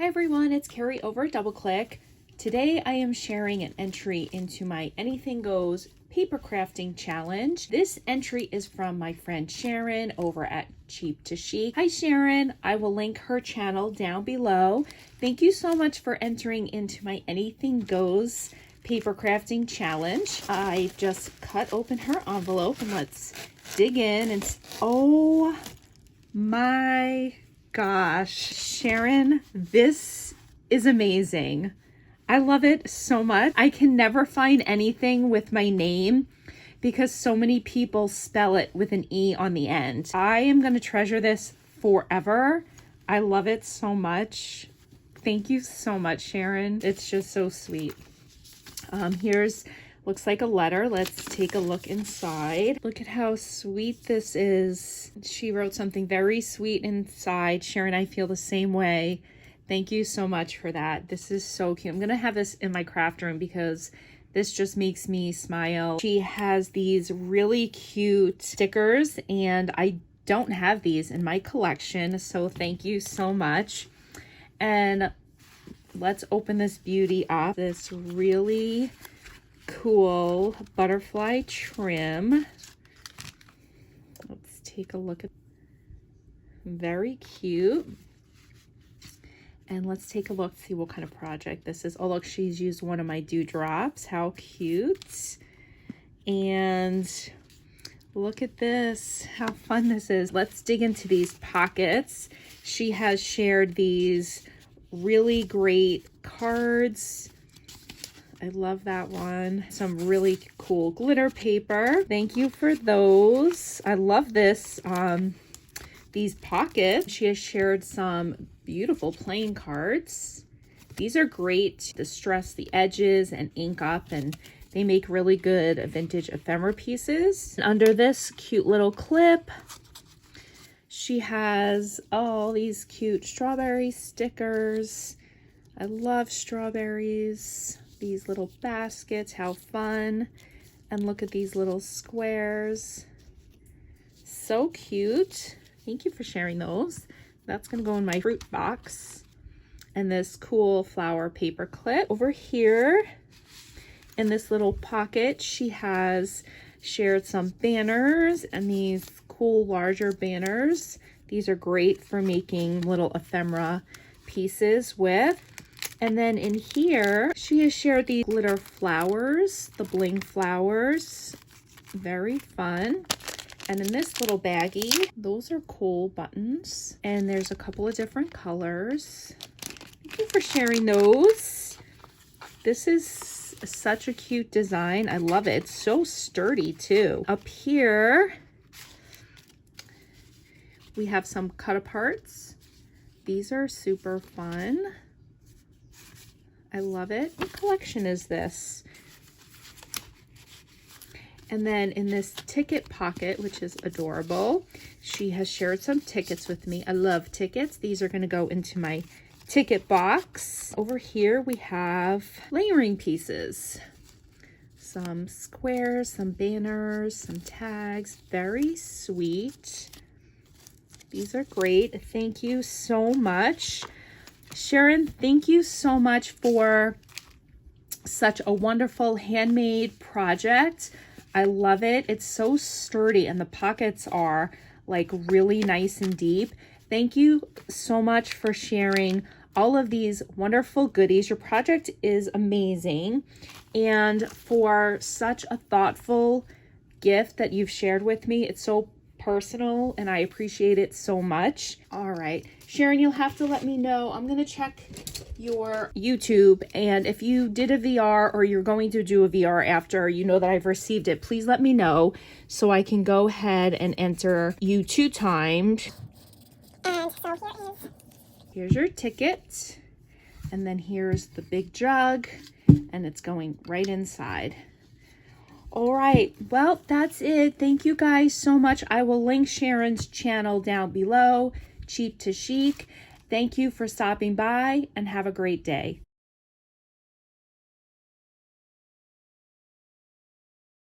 Hi everyone, it's Carrie over at DoubleClick. Today I am sharing an entry into my Anything Goes paper crafting challenge. This entry is from my friend Sharon over at Cheap to Chic. Hi Sharon, I will link her channel down below. Thank you so much for entering into my Anything Goes paper crafting challenge. I just cut open her envelope and let's dig in and oh my gosh, Sharon, this is amazing. I love it so much. I can never find anything with my name because so many people spell it with an E on the end. I am going to treasure this forever. I love it so much. Thank you so much, Sharon. It's just so sweet. Here's looks like a letter. Let's take a look inside. Look at how sweet this is. She wrote something very sweet inside. Sharon, I feel the same way. Thank you so much for that. This is so cute. I'm gonna have this in my craft room because this just makes me smile. She has these really cute stickers and I don't have these in my collection, so thank you so much. And let's open this beauty up. This really cool butterfly trim. Let's take a look at, very cute. And let's take a look, see what kind of project this is. Oh look, she's used one of my dewdrops. How cute. And look at this, how fun this is. Let's dig into these pockets. She has shared these really great cards. I love that one. Some really cool glitter paper. Thank you for those. I love this, these pockets. She has shared some beautiful playing cards. These are great to distress the edges and ink up, and they make really good vintage ephemera pieces. And under this cute little clip, she has all these cute strawberry stickers. I love strawberries. These little baskets, how fun. And look at these little squares. So cute. Thank you for sharing those. That's gonna go in my fruit box. And this cool flower paper clip. Over here in this little pocket, she has shared some banners and these cool larger banners. These are great for making little ephemera pieces with. And then in here, she has shared these glitter flowers, the bling flowers. Very fun. And in this little baggie, those are cool buttons. And there's a couple of different colors. Thank you for sharing those. This is such a cute design. I love it. It's so sturdy too. Up here, we have some cut aparts. These are super fun. I love it. What collection is this? And then in this ticket pocket, which is adorable, she has shared some tickets with me. I love tickets. These are going to go into my ticket box. Over here we have layering pieces. Some squares, some banners, some tags. Very sweet. These are great. Thank you so much. Sharon, thank you so much for such a wonderful handmade project. I love it. It's so sturdy and the pockets are like really nice and deep. Thank you so much for sharing all of these wonderful goodies. Your project is amazing. And for such a thoughtful gift that you've shared with me, it's so personal and I appreciate it so much. All right, Sharon, you'll have to let me know. I'm gonna check your YouTube, and if you did a VR or you're going to do a VR after you know that I've received it, please let me know so I can go ahead and enter you 2 times. And so here's your ticket, and then here's the big jug, and it's going right inside. All right, well, that's it. Thank you guys so much. I will link Sharon's channel down below, Cheap to Chic. Thank you for stopping by and have a great day.